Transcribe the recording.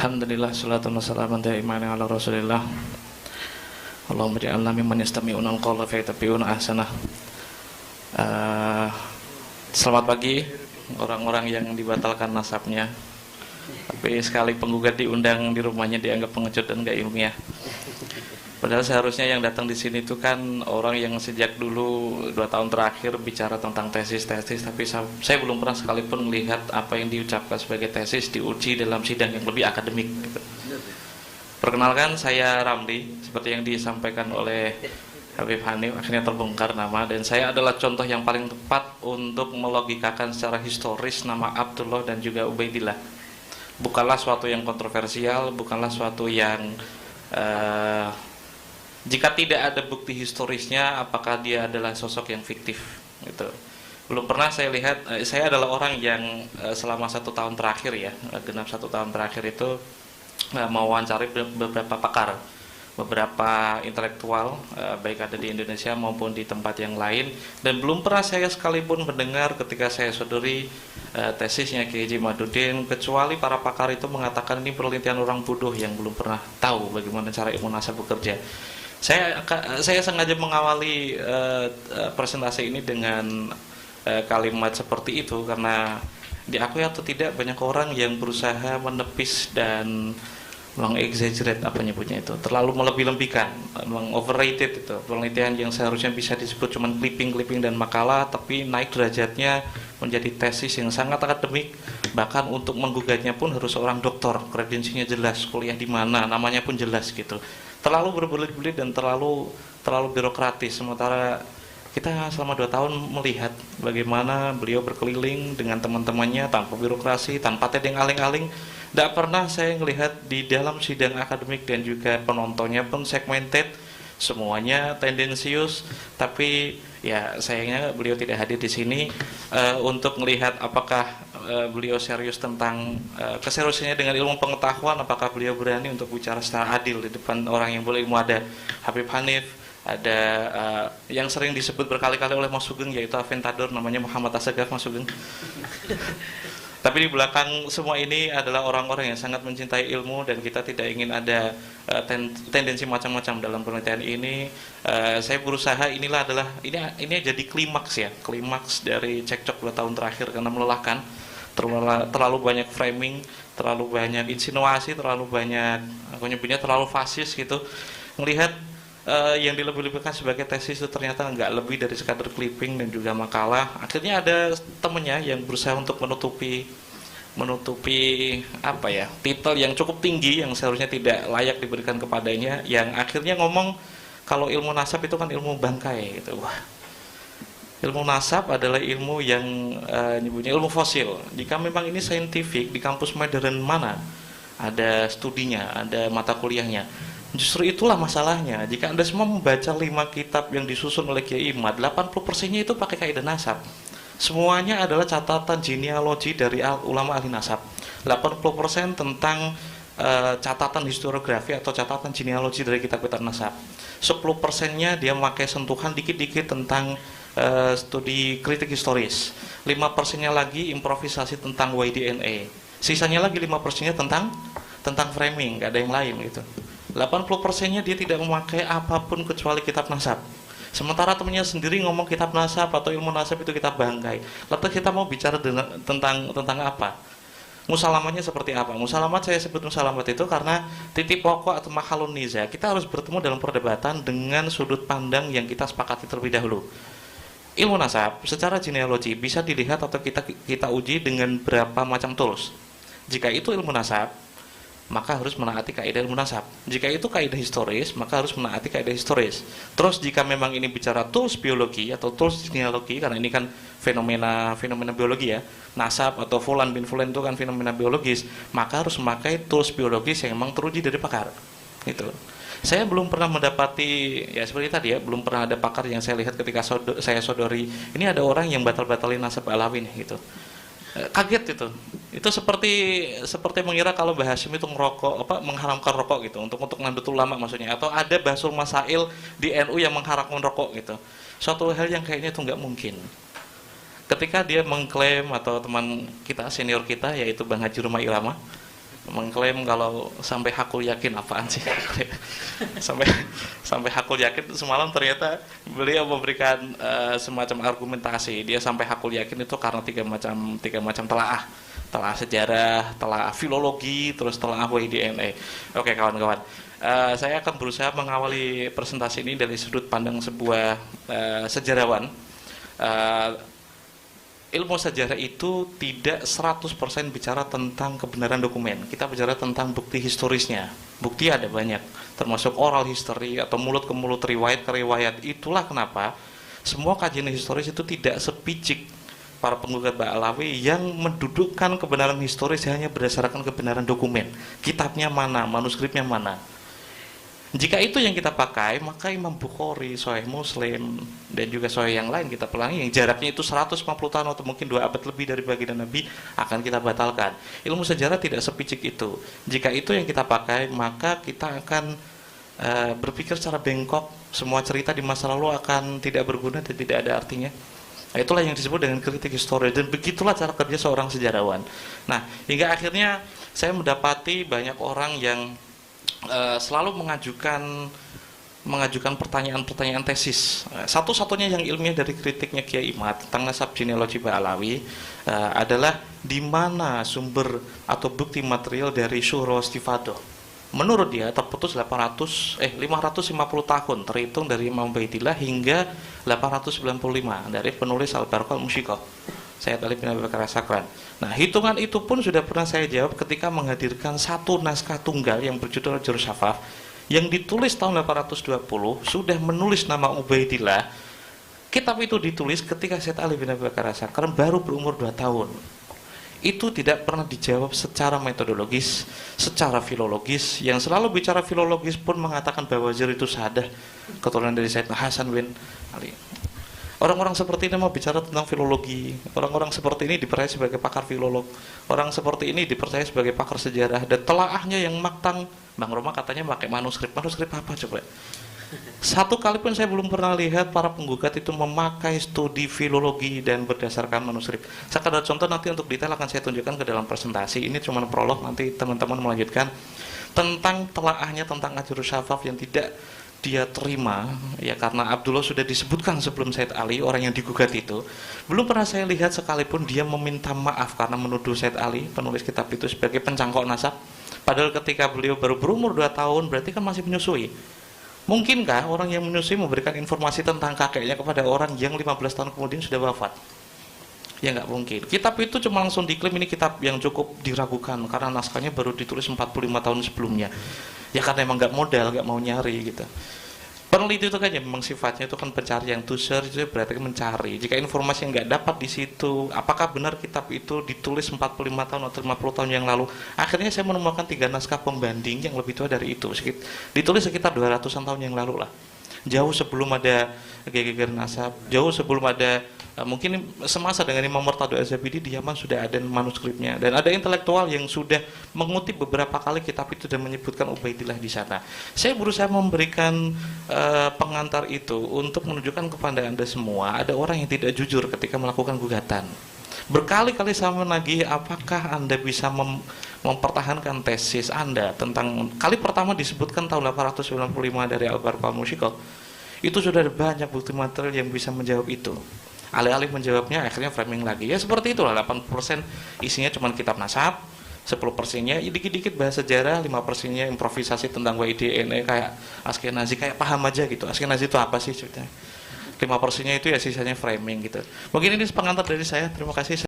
Alhamdulillah, salatu wassalamu ala Rasulillah. Allahumma ja'alna mimman yastami'una al-qawla fayattabi'una ahsanah. Selamat pagi orang-orang yang dibatalkan nasabnya. Tapi sekali penggugat diundang di rumahnya dianggap pengecut dan gak ilmiah. Padahal seharusnya yang datang di sini itu kan orang yang sejak dulu 2 tahun terakhir bicara tentang tesis, tapi saya belum pernah sekalipun melihat apa yang diucapkan sebagai tesis diuji dalam sidang yang lebih akademik gitu. Perkenalkan, saya Ramli, seperti yang disampaikan oleh Habib Hanif, akhirnya terbongkar nama, dan saya adalah contoh yang paling tepat untuk melogikakan secara historis nama Abdullah dan juga Ubaidillah. Bukanlah suatu yang kontroversial, bukanlah suatu yang jika tidak ada bukti historisnya, apakah dia adalah sosok yang fiktif gitu. Belum pernah saya lihat, saya adalah orang yang selama 1 tahun terakhir ya, genap 1 tahun terakhir itu mewawancari beberapa pakar, beberapa intelektual, baik ada di Indonesia maupun di tempat yang lain, dan belum pernah saya sekalipun mendengar ketika saya sodori tesisnya Kiai Haji Madudin, kecuali para pakar itu mengatakan ini penelitian orang bodoh yang belum pernah tahu bagaimana cara ilmu nasab bekerja. Saya sengaja mengawali presentasi ini dengan kalimat seperti itu karena diakui atau tidak banyak orang yang berusaha menepis dan mengexaggerate apa nyebutnya itu, terlalu melebih-lebihkan, overrated itu penelitian yang seharusnya bisa disebut cuma clipping dan makalah, tapi naik derajatnya menjadi tesis yang sangat akademik. Bahkan untuk menggugatnya pun harus seorang doktor, kredensinya jelas, kuliah di mana, namanya pun jelas gitu. Terlalu berbelit-belit dan terlalu birokratis. Sementara kita selama 2 tahun melihat bagaimana beliau berkeliling dengan teman-temannya tanpa birokrasi, tanpa tedeng aling-aling. Tidak pernah saya melihat di dalam sidang akademik dan juga penontonnya pun segmented, semuanya tendensius. Tapi ya sayangnya beliau tidak hadir di sini untuk melihat apakah beliau serius tentang keseriusannya dengan ilmu pengetahuan, apakah beliau berani untuk bicara secara adil di depan orang yang berilmu. Ada Habib Hanif, ada yang sering disebut berkali-kali oleh Mas Sugeng yaitu Aventador, namanya Muhammad Asegaf Mas Sugeng. Tapi di belakang semua ini adalah orang-orang yang sangat mencintai ilmu, dan kita tidak ingin ada tendensi macam-macam dalam penelitian ini. Saya berusaha ini jadi klimaks dari cekcok 2 tahun terakhir karena melelahkan. Terlalu banyak framing, terlalu banyak insinuasi, terlalu banyak aku nyebutnya terlalu fasis gitu. Melihat yang dilebih-lebihkan sebagai tesis itu ternyata nggak lebih dari sekadar clipping dan juga makalah. Akhirnya ada temennya yang berusaha untuk menutupi titel yang cukup tinggi yang seharusnya tidak layak diberikan kepadanya, yang akhirnya ngomong kalau ilmu nasab itu kan ilmu bangkai gitu. Wah, ilmu nasab adalah ilmu yang nyebutnya ilmu fosil. Jika memang ini saintifik, di kampus modern mana ada studinya, ada mata kuliahnya. Justru itulah masalahnya. Jika Anda semua membaca 5 kitab yang disusun oleh Kiai Imad, 80%-nya itu pakai kaidah nasab. Semuanya adalah catatan genealogi dari ulama ahli nasab. 80% tentang catatan historiografi atau catatan genealogi dari kitab-kitab nasab. 10%-nya dia memakai sentuhan dikit-dikit tentang studi kritik historis. 5%-nya lagi improvisasi tentang YDNA. Sisanya lagi 5%-nya tentang framing, gak ada yang lain gitu. 80%-nya dia tidak memakai apapun kecuali kitab nasab. Sementara temannya sendiri ngomong kitab nasab atau ilmu nasab itu kitab bangkai. Lalu kita mau bicara tentang apa? Musalamatnya seperti apa? Musalamat, saya sebut musalamat itu karena titik pokok atau mahalun niza. Kita harus bertemu dalam perdebatan dengan sudut pandang yang kita sepakati terlebih dahulu. Ilmu nasab secara genealogi bisa dilihat atau kita uji dengan berapa macam tools. Jika itu ilmu nasab, maka harus menaati kaidah ilmu nasab. Jika itu kaidah historis, maka harus menaati kaidah historis. Terus jika memang ini bicara tools biologi atau tools genealogi, karena ini kan fenomena biologi ya, nasab atau fulan bin fulan itu kan fenomena biologis, maka harus memakai tools biologis yang memang teruji dari pakar. Gitu. Saya belum pernah mendapati, ya seperti tadi ya, belum pernah ada pakar yang saya lihat ketika saya sodori, ini ada orang yang batal-batalin nasab Alawi nih gitu. Kaget itu seperti mengira kalau Mbah Hasyim itu mengharamkan rokok gitu untuk Nahdlatul Ulama maksudnya, atau ada Basul Masail di NU yang mengharamkan rokok gitu. Suatu hal yang kayaknya itu nggak mungkin. Ketika dia mengklaim, atau teman kita senior kita yaitu Bang Haji Rumah Irama mengklaim kalau sampai hakul yakin apaan sih sampai sampai hakul yakin. Semalam ternyata beliau memberikan semacam argumentasi, dia sampai hakul yakin itu karena tiga macam telaah sejarah, telaah filologi, terus telaah WIDNE. Oke kawan-kawan, saya akan berusaha mengawali presentasi ini dari sudut pandang sebuah sejarawan. Ilmu sejarah itu tidak 100% bicara tentang kebenaran dokumen. Kita bicara tentang bukti historisnya. Bukti ada banyak, termasuk oral history atau mulut ke mulut, riwayat ke riwayat. Itulah kenapa semua kajian historis itu tidak sepicik para penggugat Ba'alawi yang mendudukkan kebenaran historis hanya berdasarkan kebenaran dokumen. Kitabnya mana, manuskripnya mana. Jika itu yang kita pakai, maka Imam Bukhari, Sahih Muslim, dan juga Sahih yang lain kita pelangi, yang jaraknya itu 150 tahun atau mungkin 2 abad lebih dari baginda Nabi, akan kita batalkan. Ilmu sejarah tidak sepicik itu. Jika itu yang kita pakai, maka kita akan berpikir secara bengkok, semua cerita di masa lalu akan tidak berguna dan tidak ada artinya. Nah, itulah yang disebut dengan kritik historis, dan begitulah cara kerja seorang sejarawan. Nah, hingga akhirnya saya mendapati banyak orang yang selalu mengajukan pertanyaan-pertanyaan tesis. Satu-satunya yang ilmiah dari kritiknya Kiai Imad tentang nasab genealogi Ba'alawi adalah di mana sumber atau bukti material dari Syuro Stifadoh. Menurut dia terputus 550 tahun terhitung dari Imam Ubaidillah hingga 895 dari penulis Al-Barqah Al-Musyiqah, Sayyid Ali bin Abi Bakar As-Sakran. Nah, hitungan itu pun sudah pernah saya jawab ketika menghadirkan satu naskah tunggal yang berjudul Jurus Syafaf yang ditulis tahun 820, sudah menulis nama Ubaidillah. Kitab itu ditulis ketika Sayyid Ali bin Abi Bakar As-Sakran baru berumur 2 tahun. Itu tidak pernah dijawab secara metodologis, secara filologis. Yang selalu bicara filologis pun mengatakan bahwa Wazir itu sadah, keturunan dari Sayyidina Hasan bin Ali. Orang-orang seperti ini mau bicara tentang filologi. Orang-orang seperti ini dipercaya sebagai pakar filolog. Orang seperti ini dipercaya sebagai pakar sejarah. Dan telaahnya yang maktang. Bang Roma katanya pakai manuskrip. Manuskrip apa coba? Satu kali pun saya belum pernah lihat para penggugat itu memakai studi filologi dan berdasarkan manuskrip. Sekadar contoh, nanti untuk detail akan saya tunjukkan ke dalam presentasi. Ini cuma prolog, nanti teman-teman melanjutkan tentang telaahnya tentang Jurus Syafaf yang tidak dia terima, ya karena Abdullah sudah disebutkan sebelum Sayyid Ali, orang yang digugat itu. Belum pernah saya lihat sekalipun dia meminta maaf karena menuduh Sayyid Ali, penulis kitab itu, sebagai pencangkok nasab. Padahal ketika beliau baru berumur 2 tahun, berarti kan masih menyusui. Mungkinkah orang yang menyusui memberikan informasi tentang kakeknya kepada orang yang 15 tahun kemudian sudah wafat? Ya nggak mungkin. Kitab itu cuma langsung diklaim ini kitab yang cukup diragukan karena naskahnya baru ditulis 45 tahun sebelumnya. Ya karena emang nggak modal, nggak mau nyari gitu. Peneliti itu kan ya memang sifatnya itu kan pencarian, to search itu berarti mencari. Jika informasi yang nggak dapat di situ, apakah benar kitab itu ditulis 45 tahun atau 50 tahun yang lalu? Akhirnya saya menemukan 3 naskah pembanding yang lebih tua dari itu. Ditulis sekitar 200-an tahun yang lalu lah. Jauh sebelum ada geger nasab, jauh sebelum ada mungkin semasa dengan Imam Murtado Az-Zabidi di Yaman sudah ada manuskripnya, dan ada intelektual yang sudah mengutip beberapa kali kitab itu dan menyebutkan Ubaidillah di sana. Saya berusaha memberikan pengantar itu untuk menunjukkan kepada Anda semua ada orang yang tidak jujur ketika melakukan gugatan. Berkali-kali saya menagih, apakah Anda bisa mempertahankan tesis Anda tentang kali pertama disebutkan tahun 895 dari Al-Barqah Al-Musyiqah. Itu sudah ada banyak bukti material yang bisa menjawab itu. Alih-alih menjawabnya akhirnya framing lagi. Ya seperti itulah, 80% isinya cuma kitab nasab, 10%-nya dikit-dikit bahasa sejarah, 5%-nya improvisasi tentang WIDNE kayak Askenazi, kayak paham aja gitu. Askenazi itu apa sih ceritanya? 5%-nya itu ya sisanya framing gitu. Mungkin ini pengantar dari saya. Terima kasih.